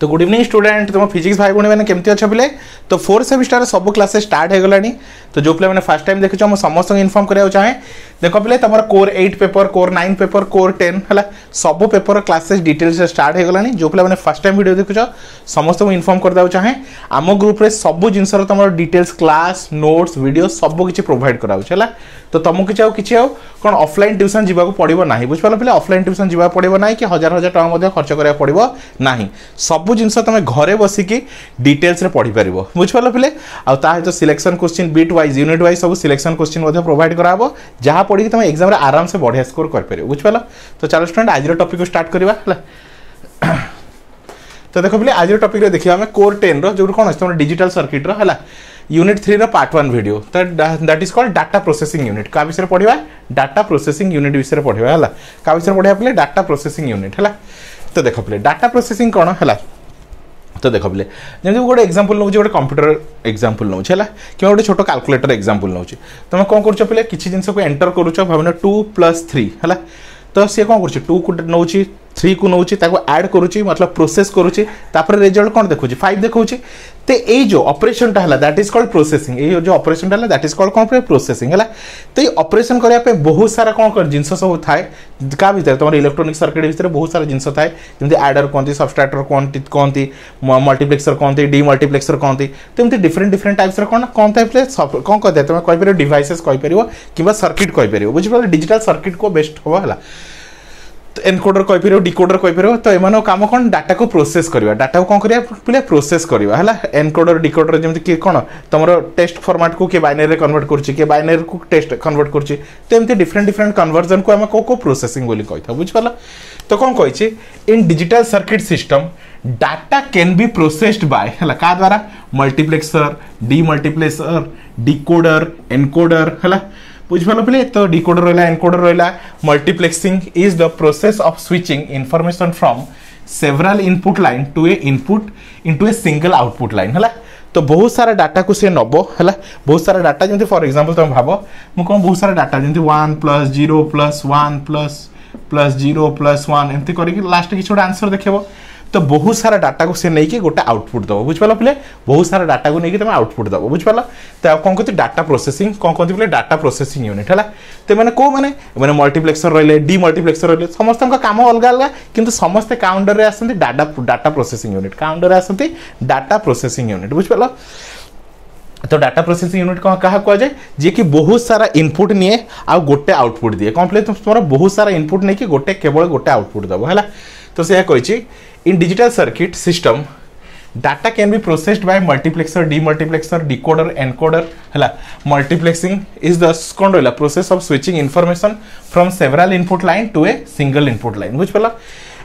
तो good evening student, तुम physics भाई भूणी मैंने केमती अच्छे पिले। तो 4th सेमिस्टर सब क्लास स्टार्ट हो गलानी। तो जो पे मैंने फर्स्ट टाइम देखो मुझे समस्त इनफॉर्म कराया चाहे। देख पिले तुम core 8 paper, core 9 paper, core 10 है सब पेपर क्लासेस डिटेल्स स्टार्ट हो गलानी। जो पे मैंने फर्स्ट टाइम वीडियो देखुच समस्त इनफॉर्म करदे चाहे। आम ग्रुप रे सब जिनसर तुम डिटेल्स क्लास नोट्स वीडियो सब किसी प्रोवाइड कराऊँ। तो तुमको किसी कौन ऑफलाइन ट्यूशन जावाक पड़ो ना, बुझिपाल पे ऑफलाइन ट्यूशन जावाक पड़ो ना कि हजार हजार टका खर्च करा पड़ो ना। सब जिनस तुम घरे बसिकी डिटेल्स रे पढ़ी पार, बुझिपाल पे। आते selection question bit wise unit wise सब सिलेक्शन क्वेश्चन प्रोवाइड कराब, जहाँ पढ़ी तुम एग्जाम रे आराम से बढ़िया स्कोर कर, बुझिपाल। तो चलो स्टूडेंट आज टॉपिक को स्टार्ट करवा। तो देखो पे आज टॉपिक देखिए आम कोर 10 रो कौन अच्छे तुम डिजिटल सर्किट रो है यूनिट 3 रो पार्ट 1 वीडियो। तो that is called data processing unit. का विषय पढ़ा डाटा प्रोसेसिंग यूनिट विषय पढ़ा है। का विषय पढ़ा पे डाटा प्रोसेसिंग यूनिट है। तो देखो पे डाटा प्रोसेसिंग कौन है। तो देखो पे जमी गोटे एक्जाम्पल नौ गोटे कंप्यूटर एक्जाम्पल नौ कि गोटे छोट कैलकुलेटर एक्जाम्पल नौ तुम कौन कर पे किसी जिन को एंटर करुच भाव 2 + 3 है। तो सी कौन कर 2 को नौ 3 को नौ ऐड करुच्ची मतलब प्रोसेस करुच्ची रिजल्ट कौन देखुची 5 देखुची। तो ये जो ऑपरेशन है दैट इज कॉल्ड प्रोसेसिंग। ये जो ऑपरेशन है दैट इज कॉल्ड कौन प्रोसेसिंग है। तो ये ऑपरेशन करने बहुत सारा कौन कर जिन सब थाए क्या भीतर तुम इलेक्ट्रोनिक सर्किट भीतर बहुत सारा जिन थाए जमी एडर कहते सबस्ट्राक्टर कहते मल्टीप्लेक्सर कहते डीमल्टीप्लेक्सर कहते। तो एमती डिफरेंट डिफरेंट टाइप्स कौन कौन टाइप कौन कहते तुम कहीपर डिवाइसेस कहीपर कि सर्किट कहीपर, बुझिपार डिजिटल सर्किट को बेस्ट हम है। तो एनकोडर कहीपर डिकोडर कहीपर। तो एम काम कौन डाटा को प्रोसेस करवा, डाटा को कौन करा प्रोसेस करवा है। एनकोडर डिकोडर जमी कि कौन तुम टेक्स्ट फॉर्मेट को किए बाइनरी कन्वर्ट कर बाइनरी को टेक्स्ट कन्वर्ट कर। तो एमती डिफरेंट डिफरेंट कन्वर्जन को आम को प्रोसेसिंग बोली कही था, बुझिपाल। तो कौन कही in digital circuit system data can be processed bye है का द्वारा मल्टीप्लेक्सर डीमल्टीप्लेक्सर डिकोडर एनकोडर है, बुझिपाल पे। तो डिकोडर रहा एनकोडर रहा। Multiplexing is the process of switching information from several input line to a input into a single output line है। तो बहुत सारा डाटा को सी नब है, बहुत सारा डाटा जमी फॉर एग्जांपल तुम भाव मुझे कौन बहुत सारा डाटा जमी 1 + 0 + 1 + 0 + 1 एमती करके लास्ट किसी गोटे आंसर देखेब। तो बहुत सारा डाटा को सी नहीं गोटे आउटपुट दब, बुझिपाल पे। बहुत सारा डाटा को लेकिन तुम आउटपुट दब, बुझिपाल। तो कौन कहते डाटा प्रोसेसिंग कौन कहते पे डाटा प्रोसेसिंग यूनिट है। तो मैंने कौ मैंने मल्टीप्लेक्सर रही डीमल्टीप्लेक्सर रही समस्त काम अलग अलग किंतु समस्ते काउंटर रे आसती डाटा प्रोसेसिंग यूनिट काउंटर रे आसती डाटा प्रोसेसिंग यूनिट, बुझिपाल। तो डाटा प्रोसेसिंग यूनिट कौन क्या कहुए जी कि बहुत सारा इनपुट निए आ गोटे आउटपुट दिए कौन पे तुम बहुत सारा इनपुट नहीं कि गोटे केवल गोटे आउटपुट दब है। तो से कही in digital circuit system data can be processed by multiplexer demultiplexer decoder encoder है। मल्टीप्लेक्सिंग इज द कौन रहा process of switching information from several input line to a single input line, बुझिपाल।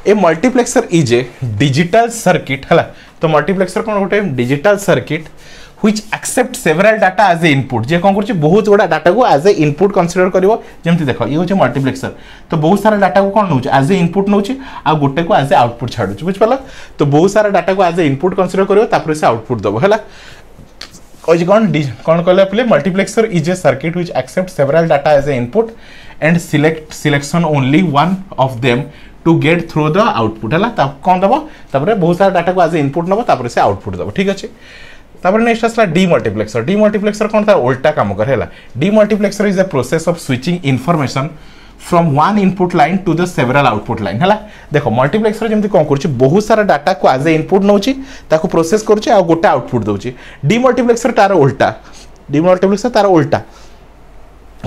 A multiplexer is a digital circuit है। तो multiplexer कौन गोटे digital circuit which accept several data as a input जे कौन कर बहुत गुड़ा डाटा को एज ए इनपुट कंसीडर करिवो। जमती देखो ये होचे मल्टीप्लेक्सर तो बहुत सारा डाटा को कौन नौ एज ए इनपुट नौ आ गोटे को एज ए आउटपुट छाड़ू, बुझिपाल। तो बहुत सारा डाटा को एज ए इनपुट कंसीडर करिवो तापर से आउटपुट दबो है। कौन कौन कहले पे multiplexer is a circuit which accept several data as a input and selection only one of them to get through the output है। कौन दबो तापर बहुत सारा डाटा को एज ए इनपुट नबो तापर से आउटपुट दबो, ठीक अच्छे। तापर नेक्स्ट आसला डीमल्टीप्लेक्सर। डीमल्टीप्लेक्सर कौन तार उल्टा काम करे है। Demultiplexer is the process of switching information from one input line to the several output line है। देखो मल्टीप्लेक्सर जमी कौन कर बहुत सारा डाटा को एज ए इनपुट नौ प्रोसेस कर गोटे आउटपुट दौर। डीमल्टीप्लेक्सर तार उल्टा, डीमल्टीप्लेक्सर तार उल्टा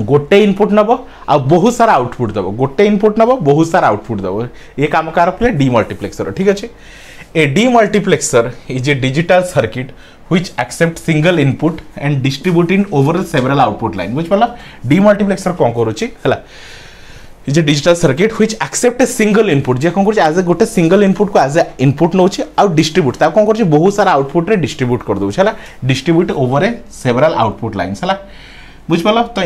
गोटे इनपुट नब आ बहुत सारा आउटपुट दब, गोटे इनपुट नब बहुत सारा आउटपुट दब। ये काम कार पे डीमल्टीप्लेक्सर, ठीक अच्छे। A demultiplexer is a digital circuit which accept single input and distribute in over several output line, बुझिपाल। डीमल्टीप्लेक्सर कौन करुच्ची है is a digital circuit which accept a single input जे कौन कर एज ए गोटे सिंगल इनपुट को as a input नौ आउ डिस्ट्रीब्यूट ता कौन कर बहुत सारा आउटपुट रे डिस्ट्रीब्यूट कर दउछ है, डिस्ट्रीब्यूट ओवर ए सेवरल आउटपुट लाइन्स है, बुझिपाल। तो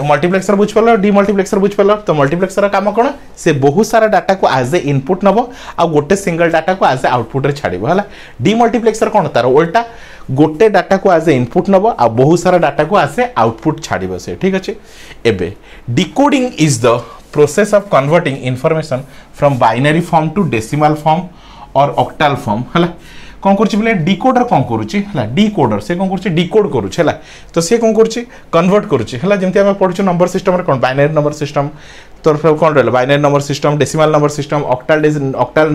मल्टीप्लेक्सर बुझिपाल डीमल्टीप्लेक्सर बुझिपाल। तो मल्टीप्लेक्सर काम कौन से बहुत सारा डाटा को एज ए इनपुट नब आ गोटे सिंगल डाटा को एज ए आउटपुट रे छाड़िबो है। डीमल्टीप्लेक्सर कौन तार उल्टा गोटे डाटा को एज ए इनपुट नब आ बहुत सारा डाटा को एज ए आउटपुट छाड़िबो से, ठीक अच्छे। एबे decoding is the process of converting information from binary form to decimal form और ऑक्टाल फॉर्म है कौन कर डिकोडर कौन करुच्ची डिकोडर से कौन कर डिकोड करुच्छे तो सी कौन कर कन्वर्ट करुच्छे जमी आम पढ़ु नंबर सिस्टम कौन बाइनरी नंबर सिस्टम तरफ कौन रहा binary number system decimal number system octal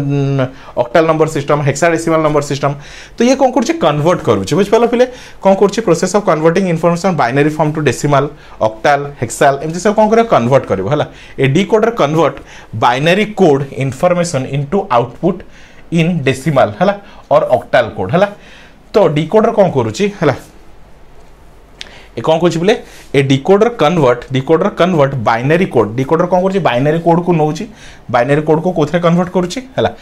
number system hexadecimal number system तो ये कौन कर कन्वर्ट करुच्छे बुझिपाल पिले कौन कर process of converting information binary form to decimal octal hexal एमती सब कौन कर कन्वर्ट कर a decoder convert binary code information into output in decimal है और ऑक्टाल कोड है तो डिकोडर कौन करुच्ची है कौन कौन बोले a decoder convert binary code decoder कौन कर बाइनरी कोड को नौची बाइनरी कोड को कोथरे कन्वर्ट करुच्ची है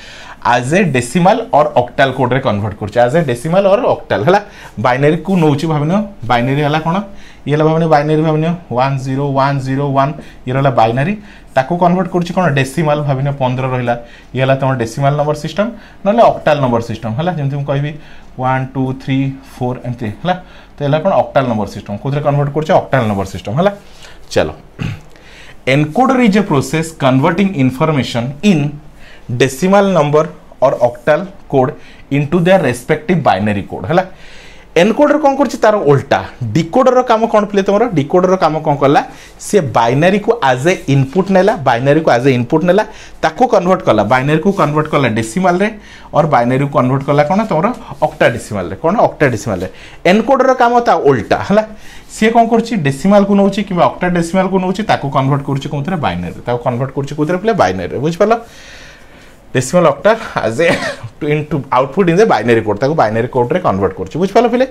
एज ए डेसिमल और ऑक्टाल कोड रे कन्वर्ट करुच्ची एज ए डेसिमल और ऑक्टाल है बाइनरी को नौची भाविनियो बाइनरी है कौन ये भाविनियो बाइनरी भाविनियो 10101 ये रहा बाइनरी ताको कन्वर्ट करुच्ची कौन डेसिमल भाविनियो 15 रहा ये है तुम डेसिमल नंबर सिस्टम ना ऑक्टाल नंबर सिस्टम है जमी मुझे कहि 1 2 3 4 एमती है तो ये कौन ऑक्टाल नंबर सिस्टम कौन कन्वर्ट कर ऑक्टाल नंबर सिस्टम है चलो encoder is a process converting information in decimal number or octal code into their respective binary code है एनकोडर कौन कर तार उल्टा डिकोडर काम कौन पे तुम डिकोडर काम कौन कला सी बाइनरी को एज ए इनपुट नेला बाइनरी को एज ए इनपुट नेला ताको कन्वर्ट कला बाइनरी को कन्वर्ट कला डेसिमल रे और बाइनरी को कन्वर्ट कला कौन तुम ऑक्टाडेसिमल रे कौन ऑक्टाडेसिमल रे एनकोडर काम ता उल्टा है सी कौन कर डेसिमल को नौची कि ऑक्टाडेसिमल को नौची ताको कन्वर्ट कर कौन बाइनरी ताको कन्वर्ट कर कौन पे बाइनरी बुझिपाल decimal octal as a into output in the binary code ताको बाइनरी कोड रे कन्वर्ट कर बुझिपाल पिले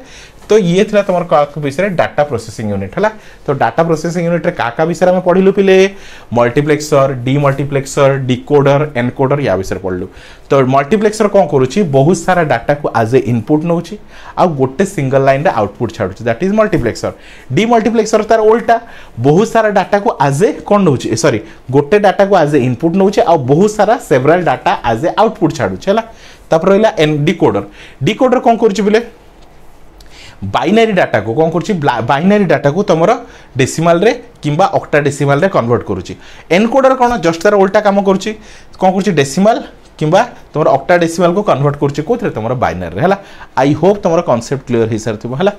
तो ये थिला तुम विषय डाटा प्रोसेसिंग यूनिट है तो डाटा प्रोसेसिंग यूनिट रे का विषय में पढ़िलु पिले मल्टीप्लेक्सर डीमल्टीप्लेक्सर डिकोडर एनकोडर या विषय पढ़लु तो मल्टीप्लेक्सर कौन करुच्ची बहुत सारा डाटा को एज ए इनपुट नौची आ गोटे सिंगल लाइन रे आउटपुट छाड़ुची दैट इज मल्टीप्लेक्सर डीमल्टीप्लेक्सर तार उल्टा बहुत सारा डाटा को एज ए कौन नौची सॉरी गोटे डाटा को एज ए इनपुट नौची आ बहुत सारा several data as a output छाड़ुची है तापर रहा डिकोडर डिकोडर कौन करुच्ची बोले बाइनरी डाटा को कौन कर बाइनरी डाटा को तुम डेसिमल रे किंबा ऑक्टाडेसिमल रे कन्वर्ट करुच्ची एनकोडर कौन जस्ट तार उल्टा काम करुच्ची कौन कर डेसिमल किंबा तुम ऑक्टाडेसिमल को कन्वर्ट करुच्ची कौन तुम बाइनरी है आई होप तुम कॉन्सेप्ट क्लियर हो सारी है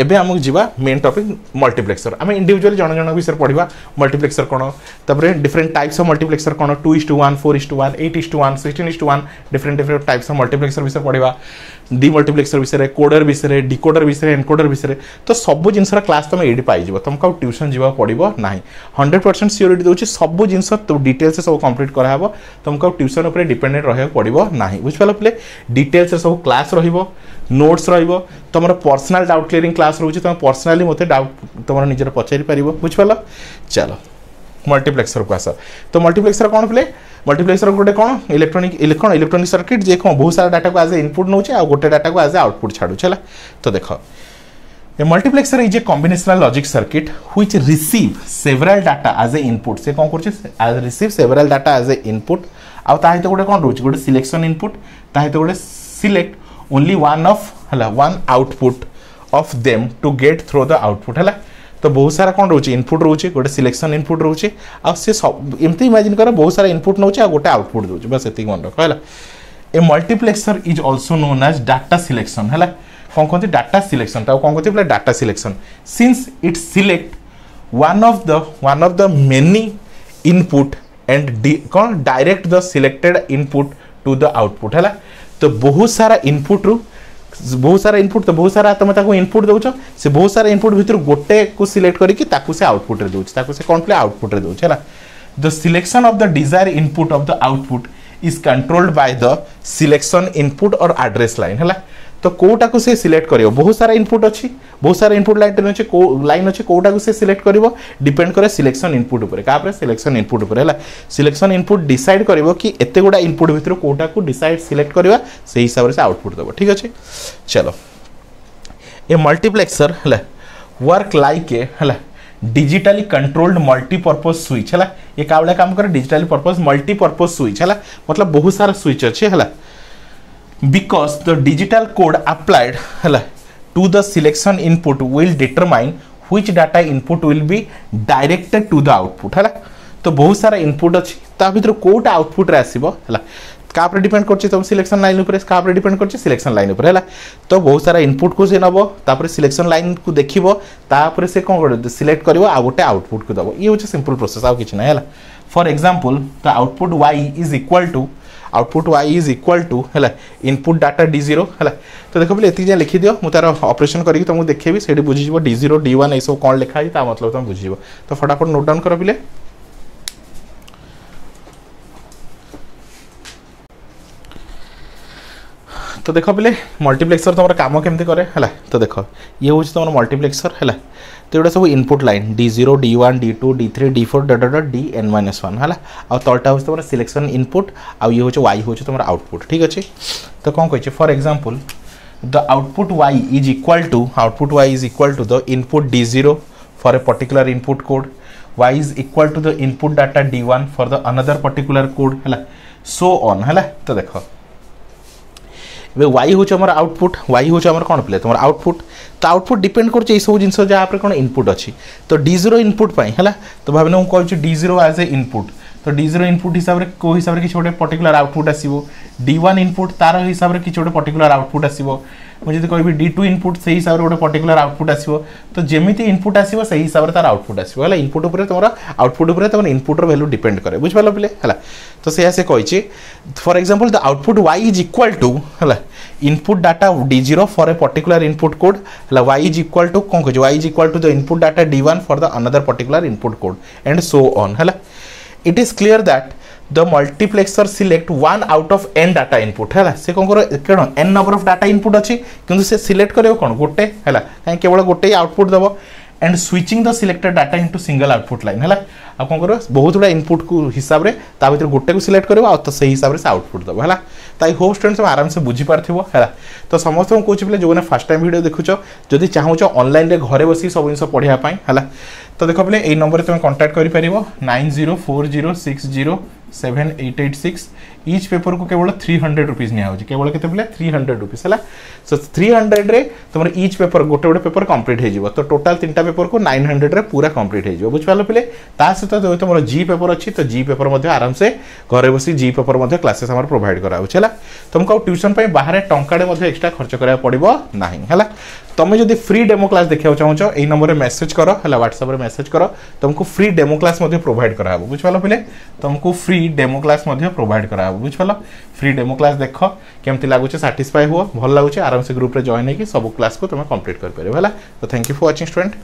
एबे आमको जीवा मेन टॉपिक मल्टीप्लेक्सर आम इंडिविजुअली जन जन विषय पढ़ा मल्टीप्लेक्सर कौन तापर डिफरेंट टाइप्स ऑफ मल्टीप्लेक्सर कौन 2:1 4:1 8:1 16:1 डिफरेंट टाइप्स ऑफ मल्टीप्लेक्सर विषय पढ़ा डीमल्टीप्लेक्सर विषय कोडर विषय डिकोडर विषय एनकोडर विषय तो सब जिनस क्लास तुम ये पाइज तुमको ट्यूशन जावा पड़ो ना 100% सियोरिटी दूसरी सब जिनस डिटेल्स सब कंप्लीट कराब तुमको ट्यूशन उपर डिपेंडेंट रहा पड़ो ना बुझिपाल पे डिटेल्स सब क्लास नोट्स तुम पर्सनाल डाउट क्लियरिंग क्लास रोचे तुम पर्सनाली मत डाउट तुम निजर पचारि पार बुझिपाल चलो मल्टीप्लेक्सर को आस तो मल्टीप्लेक्सर कौन पे मल्टीप्लेक्सर गोटे कौन इलेक्ट्रोनिक सर्किट जे कौन बहुत सारा डाटा को एज ए इनपुट नौचे आ गोटे डाटा को एज ए आउटपुट छाड़ुचे तो देख a multiplexer is a combinational logic circuit which receive several data as a input से कौन कर receive several data as a input आउ ता गोटे कौन रोचे गोटे सिलेक्शन इनपुट ता गोटे select only one output of them to get through the output है तो बहुत सारा कौन रोचे इनपुट रोचे गोटे सिलेक्शन इनपुट रोचे आ से सब एमती इमेजिन कर बहुत सारा इनपुट नौचे आ गोटे आउटपुट दूचे बस एति मन रख है a multiplexer is also known as data selection है कौन कहते डाटा सिलेक्शन तो कौन कहते data selection since it select one of the many input and कौन direct the selected input to the output है तो बहुत सारा इनपुट तो बहुत सारा तुम इनपुट दौच से बहुत सारा इनपुट भितर गोटे को सिलेक्ट करके से आउटपुट रे दौच से कौन पे आउटपुट रे दौच है the selection of the desire input of the output is controlled by the selection input और एड्रेस लाइन है तो कोटा को से सिलेक्ट करियो बहुत सारा इनपुट अच्छी बहुत सारा इनपुट लाइन अच्छे कोटा को से सिलेक्ट करियो डिपेंड करे सिलेक्शन इनपुट ऊपर का पर सिलेक्शन इनपुट ऊपर है सिलेक्शन इनपुट डिसाइड करियो कि एते गुडा इनपुट भितर कोटा को डिसाइड सिलेक्ट करबा से हिसाब से आउटपुट देबो ठीक अछि चलो ए मल्टीप्लेक्सर है वर्क लाइक ए है डिजिटली कंट्रोल्ड मल्टीपर्पज स्विच है ये का काम करे डिजिटली पर्पज मल्टीपर्पज स्विच है मतलब बहुत सारा स्विच अच्छे है because the digital code applied to the selection input will determine which data input will be directed to the output है तो बहुत सारा इनपुट अच्छी ता भीतर कोटा आउटपुट रे आसीबो है काप्रे डिपेंड करछि तुम सिलेक्शन लाइन ऊपर काप्रे डिपेंड करछि सिलेक्शन लाइन ऊपर हैला तो बहुत सारा इनपुट को से नबो तापर सिलेक्शन लाइन को देखिबो तापर से कोन कर सिलेक्ट करबो आ गोटे आउटपुट को दबो ये होछ सिंपल प्रोसेस आ किछ नै हैला for example the output y is equal to हैला इनपुट डाटा d0 हैला तो देखो बोले एति जे लिखि दियो मु तार ऑपरेशन करी तुमको देखेबी सेठी बुझि जिवो d0 d1 ए सब कोन लिखा है ता मतलब तुम बुझि जिवो तो फटाफट नोट डाउन करो बिले तो देख पे मल्टीप्लेक्सर तुम कम केमती करे है तो देख ये हूँ तुम मल्टीप्लेक्सर है तो ये सब input line d0 d1 d2 d3 d4 dn-1 है आ तलटा हूँ तुम सिलेक्शन इनपुट आ ये हूँ y हूँ तुम आउटपुट ठीक अच्छे तो कौन कहे for example the output y is equal to the input d0 for a particular input code y is equal to the input data d1 for the another particular code है so on है तो देख y हूँ आम output y हूँ आम कौन पे तुम आउटपुट तो आउटपुट डिपेंड कर सब जिन जहाँ कौन इनपुट अच्छी तो d0 इनपुट है तो भाव मुझे कहूँ d0 एज ए इनपुट तो d0 इनपुट हिसाब से को हिसाब से किसी गोटे पर्टिकुलर आउटपुट आसो d1 इनपुट तार हिसाब से किसी गोटे पर्टिकुलर आउटपुट आसो मुझे कहि d2 इनपुट से हिसाब से गोटे पर्टिकुलर आउटपुट आसो तो जमी इनपुट आसो से हिसाब से तार आउटपुट आसो है इनपुट उपर तुम आउटपुट उपर तुम इनपुट वैल्यू डिपेंड करे बुझिपाल पे है तो से कही for example the output y is equal to है input data d0 for a particular input code है y इज इक्वल टू कौन कह y is equal to the input data d1 for the another particular input code and so on है it is clear that the multiplexer select one out of n data input है से कौन करो n number of data input अच्छी किंतु से select करियो कौन गोटे है कहीं केवल गोटे आउटपुट दबो and switching the selected data into single output line है आ कौन करो बहुत गुड़ा इनपुट को हिसाब से ता भीतर गोटे को सिलेक्ट करियो आ तो सही हिसाब से आउटपुट दबो है तो आई होप स्टूडेंट्स आराम से बुझी पारथिबो है तो समस्त को कहूँ पे जो मैंने फर्स्ट टाइम वीडियो देखुच जदि चाहूच ऑनलाइन रे घरे बसी सब जिन पढ़ाई है तो देख पे यही नंबर तुम कांटेक्ट कर 9040607886 ईच पेपर को केवल 300 रुपीज निया होची केवल केते बोले 300 रुपीज है सो 300 रे तुम ईच पेपर गोटे गोटे पेपर कंप्लीट हो जिवो तो टोटल 3टा पेपर को 900 रे पूरा कंप्लीट हो जिवो बुझपालो पिले ता सहित जो तुम जी पेपर अच्छी तो जी पेपर मध्ये आराम से घरे बसी जी पेपर मध्ये क्लासेस हमर प्रोवाइड करा होची है तुमको ट्यूशन पे बाहर टंकाडे मध्ये एक्स्ट्रा खर्च करा पड़िबो नाही है तुम जब फ्री डेमो क्लास देखा चाहो यही नंबर में मेसेज करो है व्हाट्सएप में मेसेज करो तुमको फ्री डेमो क्लास प्रोवाइड करा बुझपाल पे तुमको फ्री डेमो क्लास प्रोवाइड करा बुझपाल फ्री डेमो क्लास देख केमती लगुच साटिस्फाई हुआ भल लगुच आराम से ग्रुप रे जॉइन होगी सब क्लास को तुम कंप्लीट कर पारे है तो thank you for watching student.